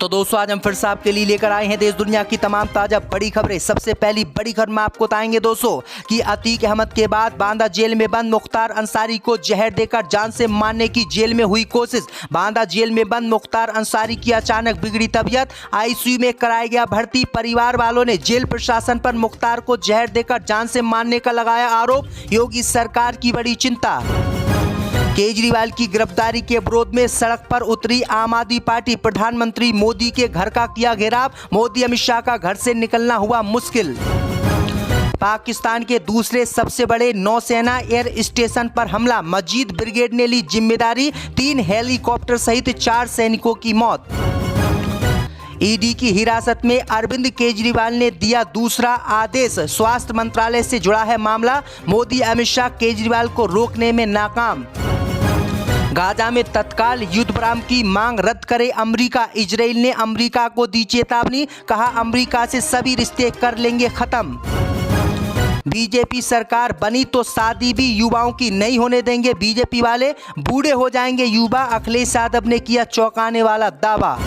तो दोस्तों आज हम फिर से आपके लिए लेकर आए हैं देश दुनिया की तमाम ताजा बड़ी खबरें। सबसे पहली बड़ी खबर में आपको बताएंगे दोस्तों कि अतीक अहमद के बाद बांदा जेल में बंद मुख्तार अंसारी को जहर देकर जान से मारने की जेल में हुई कोशिश। बांदा जेल में बंद मुख्तार अंसारी की अचानक बिगड़ी तबीयत, आईसीयू में कराया गया भर्ती। परिवार वालों ने जेल प्रशासन पर मुख्तार को जहर देकर जान से मारने का लगाया आरोप। योगी सरकार की बड़ी चिंता। केजरीवाल की गिरफ्तारी के विरोध में सड़क पर उतरी आम आदमी पार्टी। प्रधानमंत्री मोदी के घर का किया घेराव। मोदी अमित शाह का घर से निकलना हुआ मुश्किल। पाकिस्तान के दूसरे सबसे बड़े नौसेना एयर स्टेशन पर हमला, मजीद ब्रिगेड ने ली जिम्मेदारी। 3 हेलीकॉप्टर सहित 4 सैनिकों की मौत। ईडी की हिरासत में अरविंद केजरीवाल ने दिया दूसरा आदेश, स्वास्थ्य मंत्रालय से जुड़ा है मामला। मोदी अमित शाह केजरीवाल को रोकने में नाकाम। गाजा में तत्काल युद्ध विराम की मांग रद्द करे अमेरिका। इजराइल ने अमेरिका को दी चेतावनी, कहा अमेरिका से सभी रिश्ते कर लेंगे खत्म। बीजेपी सरकार बनी तो शादी भी युवाओं की नहीं होने देंगे बीजेपी वाले, बूढ़े हो जाएंगे युवा। अखिलेश यादव ने किया चौंकाने वाला दावा।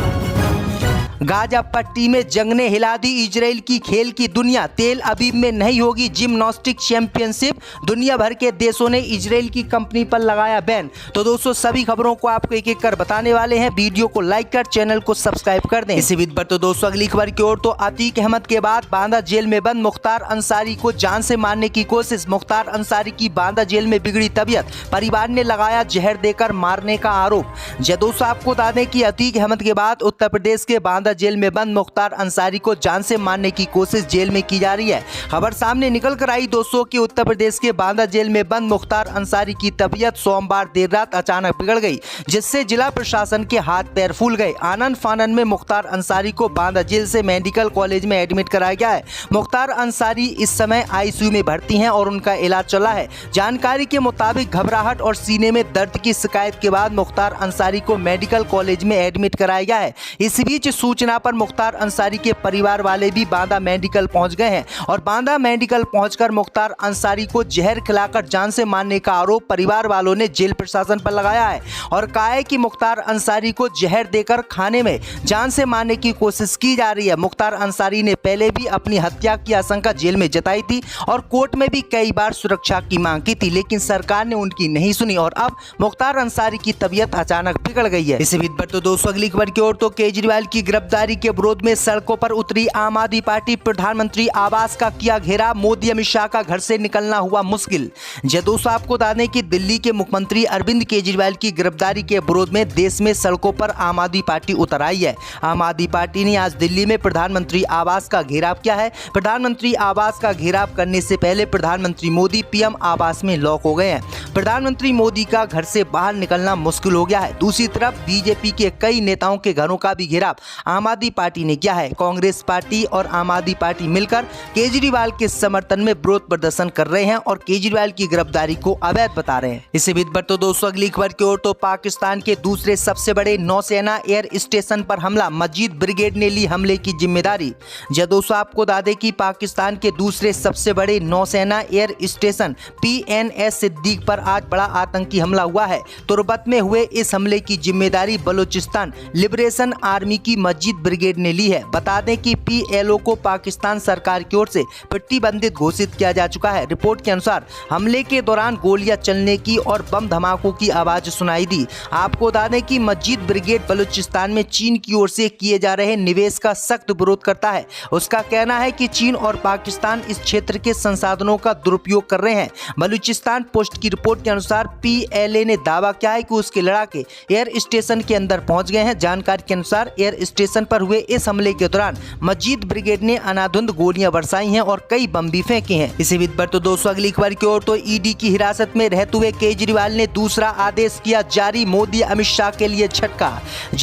गाजा पट्टी में जंग ने हिला दी इजराइल की खेल की दुनिया। तेल अवीव में नहीं होगी जिम्नास्टिक चैंपियनशिप। दुनिया भर के देशों ने इजराइल की कंपनी पर लगाया बैन। तो दोस्तों सभी खबरों को आपको एक एक कर बताने वाले हैं। वीडियो को लाइक कर चैनल को सब्सक्राइब कर दें। इसी बीच पर तो दोस्तों अगली खबर की ओर। तो अतीक अहमद के बाद बांदा जेल में बंद मुख्तार अंसारी को जान से मारने की कोशिश। मुख्तार अंसारी की बांदा जेल में बिगड़ी तबीयत, परिवार ने लगाया जहर देकर मारने का आरोप। दोस्तों आपको बता दें कि अतीक अहमद के बाद उत्तर प्रदेश के बांदा जेल में बंद मुख्तार अंसारी को जान से मारने की कोशिश जेल में की जा रही है। खबर सामने निकल कर आई दोस्तों कि उत्तर प्रदेश के बांदा जेल में बंद मुख्तार अंसारी की तबीयत सोमवार देर रात अचानक बिगड़ गई, जिससे जिला प्रशासन के हाथ पैर फूल गए। आनंद फानन में मुख्तार अंसारी को बांदा जेल से मेडिकल कॉलेज में एडमिट कराया गया है। मुख्तार अंसारी इस समय आईसीयू में भर्ती हैं और उनका इलाज चला है। जानकारी के मुताबिक घबराहट और सीने में दर्द की शिकायत के बाद मुख्तार अंसारी को मेडिकल कॉलेज में एडमिट कराया गया है। इस बीच सूचना पर मुख्तार अंसारी के परिवार वाले भी बांदा मेडिकल पहुंच गए हैं और बांदा मेडिकल पहुंचकर मुख्तार अंसारी को जहर खिलाकर जान से मारने का आरोप परिवार वालों ने जेल प्रशासन पर लगाया है और कहा है कि मुख्तार अंसारी को जहर देकर खाने में जान से मारने की कोशिश की जा रही है। मुख्तार अंसारी ने पहले भी अपनी हत्या की आशंका जेल में जताई थी और कोर्ट में भी कई बार सुरक्षा की मांग की थी, लेकिन सरकार ने उनकी नहीं सुनी और अब मुख्तार अंसारी की तबीयत अचानक बिगड़ गई है। इसी बीच पर तो दोस्तों अगली खबर की ओर। तो केजरीवाल की गिरफ्तारी के विरोध में सड़कों पर उतरी आम आदमी पार्टी। प्रधानमंत्री आवास का किया घेराव। मोदी अमित शाह का घर से निकलना हुआ मुश्किल। दोस्तों आपको बता दें कि दिल्ली के मुख्यमंत्री अरविंद केजरीवाल की गिरफ्तारी के विरोध में देश में सड़कों पर आम आदमी पार्टी उतर आई है। आम आदमी पार्टी ने आज दिल्ली में प्रधानमंत्री आवास का घेराव किया है। प्रधानमंत्री आवास का घेराव करने से पहले प्रधानमंत्री मोदी पीएम आवास में लॉक हो गए हैं। प्रधानमंत्री मोदी का घर से बाहर निकलना मुश्किल हो गया है। दूसरी तरफ बीजेपी के कई नेताओं के घरों का भी घेराव आम आदमी पार्टी ने किया है। कांग्रेस पार्टी और आम आदमी पार्टी मिलकर केजरीवाल के समर्थन में विरोध प्रदर्शन कर रहे हैं और केजरीवाल की गिरफ्तारी को अवैध बता रहे हैं। इसी बीच पर तो दोस्तों अगली खबर की ओर। तो पाकिस्तान के दूसरे सबसे बड़े नौसेना एयर स्टेशन पर हमला, मजीद ब्रिगेड ने ली हमले की जिम्मेदारी। दोस्तों आपको बता दें कि पाकिस्तान के दूसरे सबसे बड़े नौसेना एयर स्टेशन PNS सिद्दीक पर आज बड़ा आतंकी हमला हुआ है। तुर्बत में हुए इस हमले की जिम्मेदारी बलूचिस्तान लिबरेशन आर्मी की मजीद ब्रिगेड ने ली है। बता दें कि PLO को पाकिस्तान सरकार की ओर से प्रतिबंधित घोषित किया जा चुका है। रिपोर्ट के अनुसार हमले के दौरान गोलियां चलने की और बम धमाकों की आवाज सुनाई दी। आपको बता दें कि मजीद ब्रिगेड बलूचिस्तान में चीन की ओर से किए जा रहे निवेश का सख्त विरोध करता है। उसका कहना है कि चीन और पाकिस्तान इस क्षेत्र के संसाधनों का दुरुपयोग कर रहे हैं। बलूचिस्तान पोस्ट की रिपोर्ट के अनुसार PLA ने दावा किया है कि उसके लड़ाके एयर स्टेशन के अंदर पहुंच गए हैं। जानकारी के अनुसार एयर स्टेशन पर हुए इस हमले के दौरान मजीद ब्रिगेड ने अनाधुंध गोलियां बरसाई हैं और कई बम भी फेंके हैं। इसी बीच पर तो दोस्तों अगली खबर की ओर। तो ईडी की हिरासत में रहते हुए केजरीवाल ने दूसरा आदेश किया जारी। मोदी अमित शाह के लिए झटका।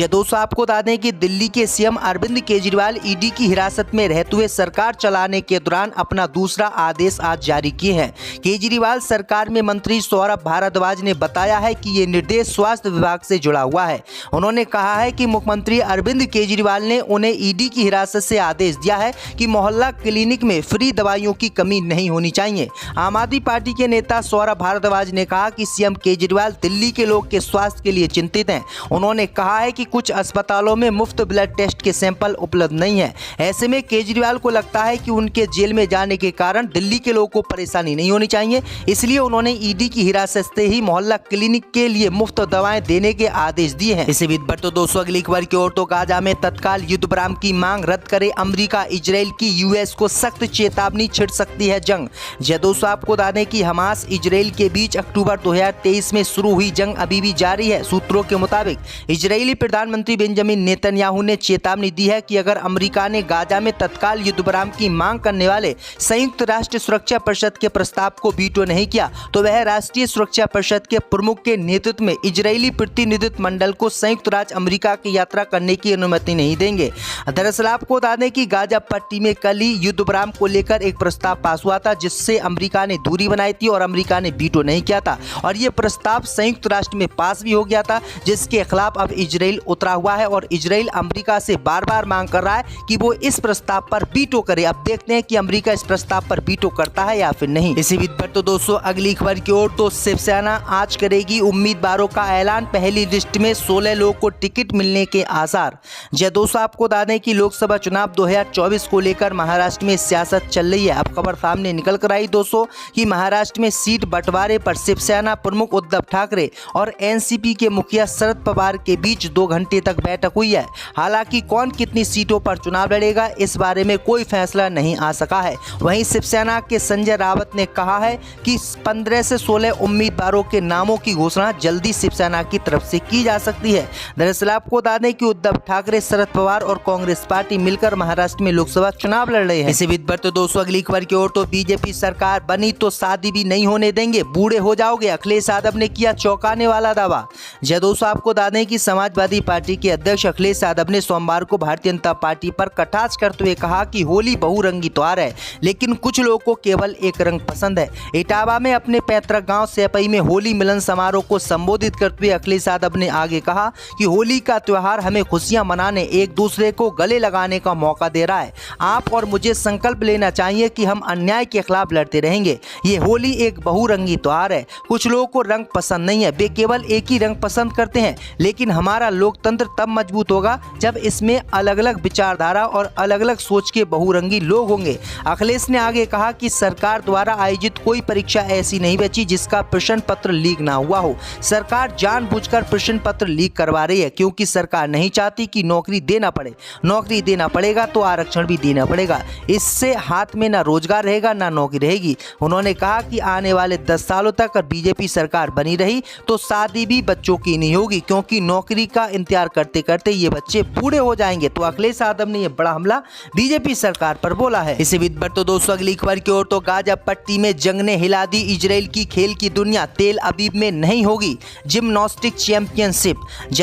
दोस्तों आपको बता दें कि दिल्ली के CM अरविंद केजरीवाल ईडी की हिरासत में रहते हुए सरकार चलाने के दौरान अपना दूसरा आदेश आज जारी किए हैं। केजरीवाल सरकार में मंत्री सौरभ भारद्वाज ने बताया है कि ये निर्देश स्वास्थ्य विभाग से जुड़ा हुआ है। उन्होंने कहा है कि मुख्यमंत्री अरविंद केजरीवाल केजरीवाल ने उन्हें ईडी की हिरासत से आदेश दिया है कि मोहल्ला क्लिनिक में फ्री दवाइयों की कमी नहीं होनी चाहिए। आम आदमी पार्टी के नेता सौरभ भारद्वाज ने कहा कि सीएम केजरीवाल दिल्ली के लोग के स्वास्थ्य के लिए चिंतित हैं। उन्होंने कहा है कि कुछ अस्पतालों में मुफ्त ब्लड टेस्ट के सैंपल उपलब्ध नहीं है। ऐसे में केजरीवाल को लगता है कि उनके जेल में जाने के कारण दिल्ली के लोगों को परेशानी नहीं होनी चाहिए, इसलिए उन्होंने ईडी की हिरासत से ही मोहल्ला क्लिनिक के लिए मुफ्त दवाएं देने के आदेश दिए हैं। इसी बीच बढ़ते दोस्तों अगली खबर की ओर तो गाजा में तत्काल युद्ध विराम की मांग रद्द करे अमेरिका, इजराइल की यूएस को सख्त चेतावनी, छिड़ सकती है जंग। दोस्तों आपको बता दें कि हमास इजराइल के बीच अक्टूबर 2023 में शुरू हुई जंग अभी भी जारी है। सूत्रों के मुताबिक इजरायली प्रधानमंत्री बेंजामिन नेतन्याहू ने चेतावनी दी है कि अगर अमेरिका ने गाजा में तत्काल युद्ध विराम की मांग करने वाले संयुक्त राष्ट्र सुरक्षा परिषद के प्रस्ताव को वीटो नहीं किया तो वह राष्ट्रीय सुरक्षा परिषद के प्रमुख के नेतृत्व में इजरायली प्रतिनिधित्व मंडल को संयुक्त राज्य अमेरिका की यात्रा करने की अनुमति नहीं देंगे। दरअसल आपको बता दें कि गाजा पट्टी में कल ही युद्ध विराम को लेकर एक प्रस्ताव पास हुआ था, जिससे अमेरिका ने दूरी बनाई थी और अमेरिका ने वीटो नहीं किया था और ये प्रस्ताव संयुक्त राष्ट्र में पास भी हो गया था, जिसके खिलाफ अब इजराइल उतरा हुआ है और इजराइल अमेरिका से बार बार मांग कर रहा है कि वो इस प्रस्ताव पर वीटो करे। अब देखते हैं कि अमेरिका इस प्रस्ताव पर वीटो करता है या फिर नहीं। इसी बीच पर तो दोस्तों अगली खबर की ओर तो शिवसेना आज करेगी उम्मीदवारों का ऐलान, पहली लिस्ट में 16 लोगों को टिकट मिलने के आसार। दोस्तों आपको बता दें कि लोकसभा चुनाव 2024 को लेकर महाराष्ट्र में सियासत चल रही है। अब खबर सामने निकल कर आई दोस्तों कि महाराष्ट्र में सीट बंटवारे पर शिवसेना प्रमुख उद्धव ठाकरे और एनसीपी के मुखिया शरद पवार के बीच 2 घंटे तक बैठक हुई है। हालांकि कौन कितनी सीटों पर चुनाव लड़ेगा इस बारे में कोई फैसला नहीं आ सका है। वहीं शिवसेना के संजय रावत ने कहा है कि 15 से 16 उम्मीदवारों के नामों की घोषणा जल्दी शिवसेना की तरफ से की जा सकती है। दरअसल आपको बता दें कि उद्धव ठाकरे, शरद पवार और कांग्रेस पार्टी मिलकर महाराष्ट्र में लोकसभा चुनाव लड़ रहे हैं। इसी बीच पर तो दोस्तों अगली खबर की ओर तो बीजेपी सरकार बनी तो शादी भी नहीं होने देंगे, बूढ़े हो जाओगे, अखिलेश यादव ने किया चौंकाने वाला दावा। दोस्तों आपको बता दें कि समाजवादी पार्टी के अध्यक्ष अखिलेश यादव ने सोमवार को भारतीय जनता पार्टी पर कटाक्ष करते हुए कहा कि होली बहुरंगी त्योहार है, लेकिन कुछ लोगों को केवल एक रंग पसंद है। इटावा में अपने पैतृक गांव सेपई में होली मिलन समारोह को संबोधित करते हुए अखिलेश यादव ने आगे कहा कि होली का त्योहार हमें खुशियां मनाने, एक दूसरे को गले लगाने का मौका दे रहा है। आप और मुझे संकल्प लेना चाहिए कि हम अन्याय के खिलाफ लड़ते रहेंगे। ये होली एक बहुरंगी त्योहार है। कुछ लोगों को रंग पसंद नहीं है, वे केवल एक ही रंग पसंद करते हैं, लेकिन हमारा लोकतंत्र तब मजबूत होगा जब इसमें अलग अलग विचारधारा और अलग अलग सोच के बहुरंगी लोग होंगे। अखिलेश ने आगे कहा कि सरकार द्वारा आयोजित कोई परीक्षा ऐसी नहीं बची जिसका प्रश्न पत्र लीक ना हुआ हो। सरकार जानबूझकर प्रश्न पत्र लीक करवा रही है क्योंकि सरकार नहीं चाहती कि नौकरी देना पड़े। नौकरी देना पड़ेगा तो आरक्षण भी देना पड़ेगा, इससे हाथ में ना रोजगार रहेगा ना नौकरी रहेगी। उन्होंने कहा कि आने वाले 10 सालों तक अगर बीजेपी सरकार बनी रही तो शादी भी बच्चों की नहीं होगी, क्योंकि नौकरी का इंतजार करते करते ये बच्चे बूढ़े हो जाएंगे। तो अखिलेश यादव ने यह बड़ा हमला बीजेपी सरकार पर बोला है। इसी बीच पर तो दोस्तों अगली खबर की ओर तो गाजा पट्टी में जंग ने हिला दी इजराइल की खेल की दुनिया, तेल अबीब में नहीं होगी जिम्नास्टिक चैंपियनशिप।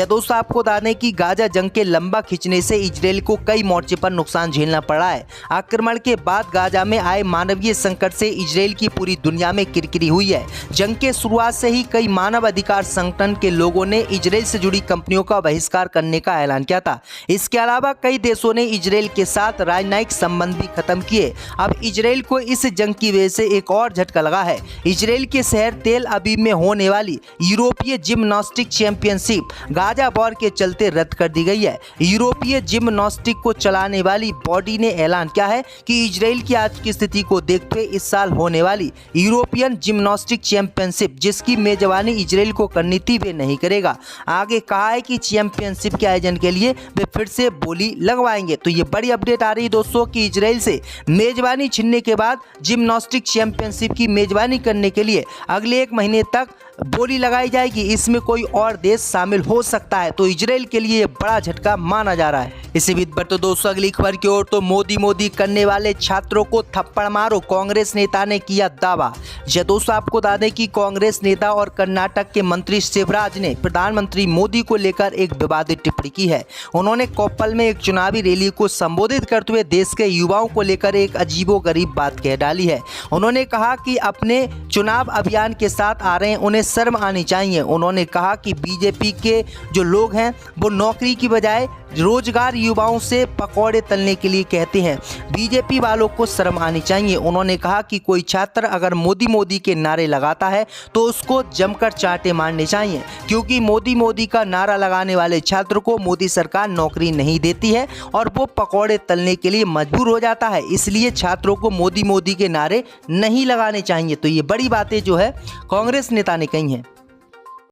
दोस्तों आपको बता दें कि गाजा जंग के लंबा खिंचने से इजराइल को कई मोर्चे पर नुकसान झेलना पड़ा है। आक्रमण के बाद गाजा में आए मानवीय संकट से इजराइल की पूरी दुनिया में किरकिरी हुई है। जंग के शुरुआत से ही कई मानव अधिकार संगठन के लोगों ने इजराइल से जुड़ी कंपनियों का बहिष्कार करने का ऐलान किया था। इसके अलावा कई देशों ने इजराइल के साथ राजनयिक संबंध भी खत्म किए। अब इजराइल को इस जंग की वजह से एक और झटका लगा है। इजराइल के शहर तेल अबीब में होने वाली यूरोपीय जिम्नास्टिक चैंपियनशिप गाजा वॉर के चलते रद्द कर दी गई है। यूरोपीय जिम्नास्टिक को चलाने वाली बॉडी ने ऐलान किया है कि इजराइल की आज की स्थिति को देखते हुए इस साल होने वाली यूरोपियन जिम्नास्टिक चैंपियनशिप जिसकी मेजबानी इजराइल को करनी थी वे नहीं करेगा। आगे कहा है कि चैंपियनशिप के आयोजन के लिए वे फिर से बोली लगवाएंगे। तो ये बड़ी अपडेट आ रही है दोस्तों कि इजराइल से मेजबानी छीनने के बाद जिम्नास्टिक चैंपियनशिप की मेजबानी करने के लिए अगले 1 महीने तक बोली लगाई जाएगी। इसमें कोई और देश शामिल हो सकता है, तो इजराइल के लिए बड़ा झटका माना जा रहा है। इसी बीच पर तो दोस्तों अगली खबर की ओर तो मोदी करने वाले छात्रों को थप्पड़ मारो, कांग्रेस नेता ने किया दावा। दोस्तों आपको बता दें कि कांग्रेस नेता और कर्नाटक के मंत्री शिवराज ने प्रधानमंत्री मोदी को लेकर एक विवादित टिप्पणी की है। उन्होंने कोप्पल में एक चुनावी रैली को संबोधित करते हुए देश के युवाओं को लेकर एक अजीबोगरीब बात कह डाली है। उन्होंने कहा कि अपने चुनाव अभियान के साथ आ रहे हैं, उन्हें शर्म आनी चाहिए। उन्होंने कहा कि बीजेपी के जो लोग हैं वो नौकरी की बजाय रोजगार युवाओं से पकौड़े तलने के लिए कहते हैं। बीजेपी वालों को शर्म आनी चाहिए। उन्होंने कहा कि कोई छात्र अगर मोदी मोदी के नारे लगाता है तो उसको जमकर चांटे मारने चाहिए, क्योंकि मोदी मोदी का नारा लगाने वाले छात्र को मोदी सरकार नौकरी नहीं देती है और वो पकौड़े तलने के लिए मजबूर हो जाता है। इसलिए छात्रों को मोदी मोदी के नारे नहीं लगाने चाहिए। तो ये बड़ी बातें जो है कांग्रेस नेता ने कही हैं।